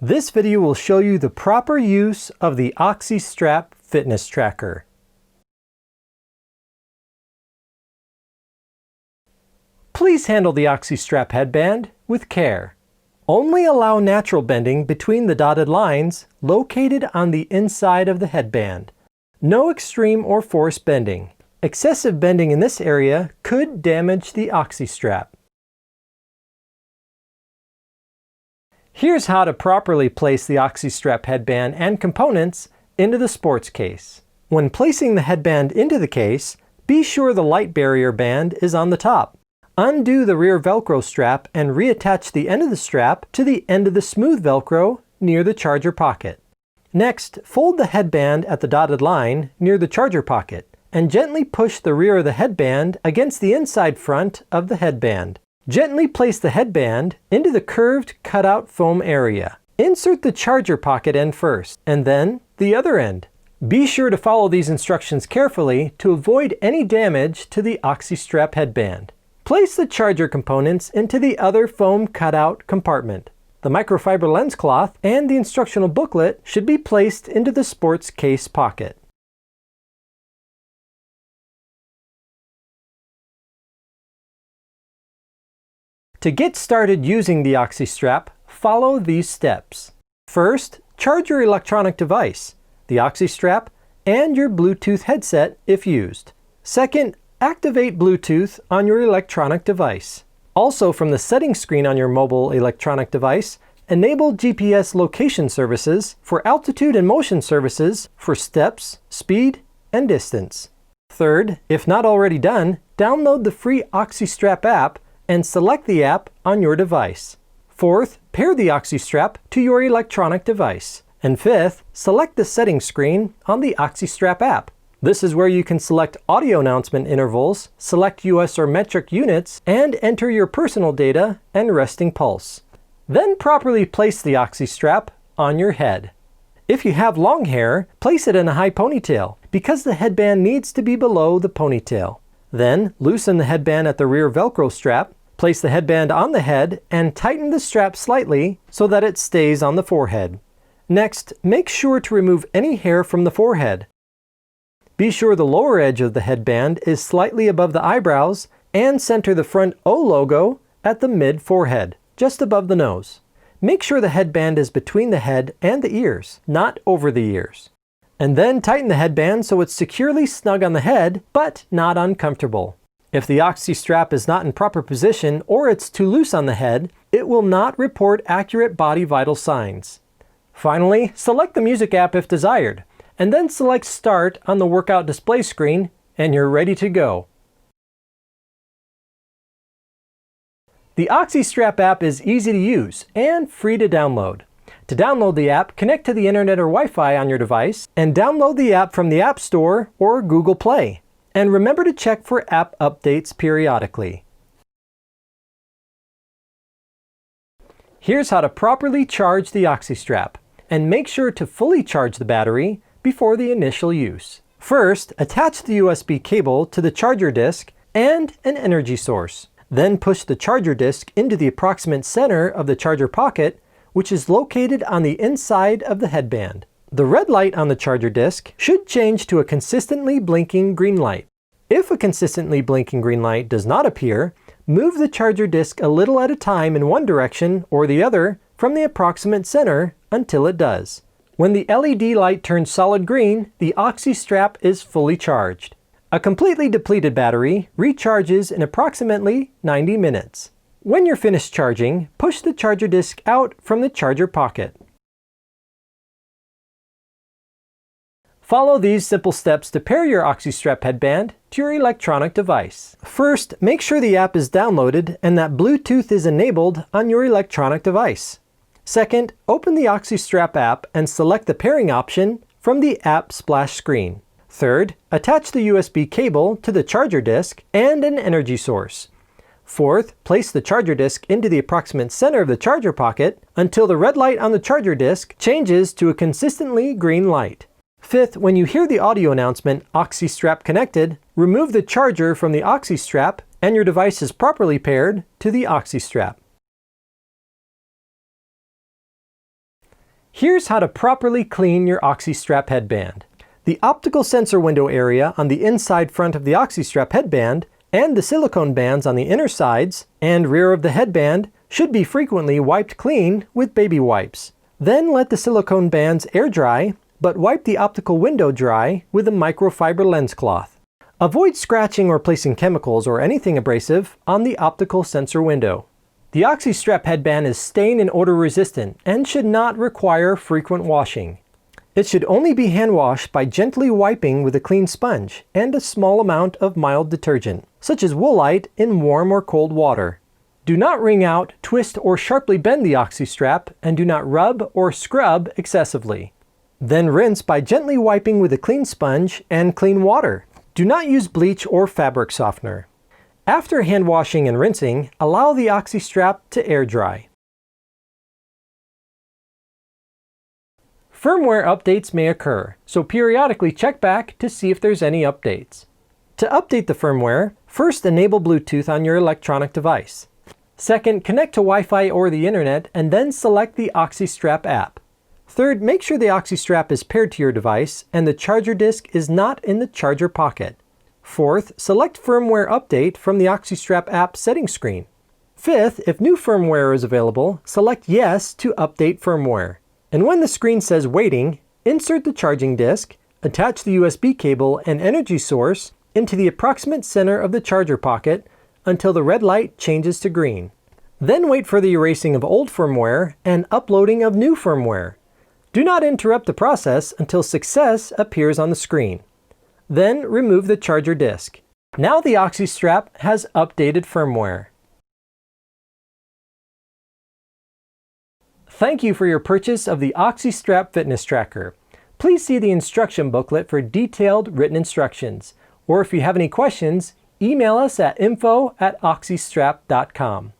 This video will show you the proper use of the OxyStrap Fitness Tracker. Please handle the OxyStrap headband with care. Only allow natural bending between the dotted lines located on the inside of the headband. No extreme or forced bending. Excessive bending in this area could damage the OxyStrap. Here's how to properly place the OxyStrap headband and components into the sports case. When placing the headband into the case, be sure the light barrier band is on the top. Undo the rear Velcro strap and reattach the end of the strap to the end of the smooth Velcro near the charger pocket. Next, fold the headband at the dotted line near the charger pocket and gently push the rear of the headband against the inside front of the headband. Gently place the headband into the curved cutout foam area. Insert the charger pocket end first, and then the other end. Be sure to follow these instructions carefully to avoid any damage to the OxyStrap headband. Place the charger components into the other foam cutout compartment. The microfiber lens cloth and the instructional booklet should be placed into the sports case pocket. To get started using the OxyStrap, follow these steps. First, charge your electronic device, the OxyStrap, and your Bluetooth headset if used. Second, activate Bluetooth on your electronic device. Also, from the settings screen on your mobile electronic device, enable GPS location services for altitude and motion services for steps, speed, and distance. Third, if not already done, download the free OxyStrap app and select the app on your device. Fourth, pair the OxyStrap to your electronic device. And fifth, select the settings screen on the OxyStrap app. This is where you can select audio announcement intervals, select US or metric units, and enter your personal data and resting pulse. Then properly place the OxyStrap on your head. If you have long hair, place it in a high ponytail, because the headband needs to be below the ponytail. Then, loosen the headband at the rear Velcro strap, place the headband on the head, and tighten the strap slightly so that it stays on the forehead. Next, make sure to remove any hair from the forehead. Be sure the lower edge of the headband is slightly above the eyebrows, and center the front O logo at the mid-forehead, just above the nose. Make sure the headband is between the head and the ears, not over the ears. And then tighten the headband so it's securely snug on the head, but not uncomfortable. If the OxyStrap is not in proper position or it's too loose on the head, it will not report accurate body vital signs. Finally, select the music app if desired, and then select Start on the workout display screen, and you're ready to go. The OxyStrap app is easy to use and free to download. To download the app, connect to the internet or Wi-Fi on your device, and download the app from the App Store or Google Play. And remember to check for app updates periodically. Here's how to properly charge the OxyStrap, and make sure to fully charge the battery before the initial use. First, attach the USB cable to the charger disc and an energy source. Then push the charger disc into the approximate center of the charger pocket, which is located on the inside of the headband. The red light on the charger disc should change to a consistently blinking green light. If a consistently blinking green light does not appear, move the charger disc a little at a time in one direction or the other from the approximate center until it does. When the LED light turns solid green, the OxyStrap is fully charged. A completely depleted battery recharges in approximately 90 minutes. When you're finished charging, push the charger disc out from the charger pocket. Follow these simple steps to pair your OxyStrap headband to your electronic device. First, make sure the app is downloaded and that Bluetooth is enabled on your electronic device. Second, open the OxyStrap app and select the pairing option from the app splash screen. Third, attach the USB cable to the charger disc and an energy source. Fourth, place the charger disc into the approximate center of the charger pocket until the red light on the charger disc changes to a consistently green light. Fifth, when you hear the audio announcement OxyStrap connected, remove the charger from the OxyStrap and your device is properly paired to the OxyStrap. Here's how to properly clean your OxyStrap headband. The optical sensor window area on the inside front of the OxyStrap headband and the silicone bands on the inner sides and rear of the headband should be frequently wiped clean with baby wipes. Then let the silicone bands air dry, but wipe the optical window dry with a microfiber lens cloth. Avoid scratching or placing chemicals or anything abrasive on the optical sensor window. The OxyStrap headband is stain and odor resistant and should not require frequent washing. It should only be hand washed by gently wiping with a clean sponge and a small amount of mild detergent, such as Woolite, in warm or cold water. Do not wring out, twist, or sharply bend the OxyStrap, and do not rub or scrub excessively. Then rinse by gently wiping with a clean sponge and clean water. Do not use bleach or fabric softener. After hand washing and rinsing, allow the OxyStrap to air dry. Firmware updates may occur, so periodically check back to see if there's any updates. To update the firmware, first enable Bluetooth on your electronic device. Second, connect to Wi-Fi or the internet and then select the OxyStrap app. Third, make sure the OxyStrap is paired to your device and the charger disc is not in the charger pocket. Fourth, select Firmware Update from the OxyStrap app settings screen. Fifth, if new firmware is available, select Yes to update firmware. And when the screen says Waiting, insert the charging disc, attach the USB cable and energy source into the approximate center of the charger pocket until the red light changes to green. Then wait for the erasing of old firmware and uploading of new firmware. Do not interrupt the process until success appears on the screen. Then remove the charger disc. Now the OxyStrap has updated firmware. Thank you for your purchase of the OxyStrap Fitness Tracker. Please see the instruction booklet for detailed written instructions. Or if you have any questions, email us at info@oxystrap.com.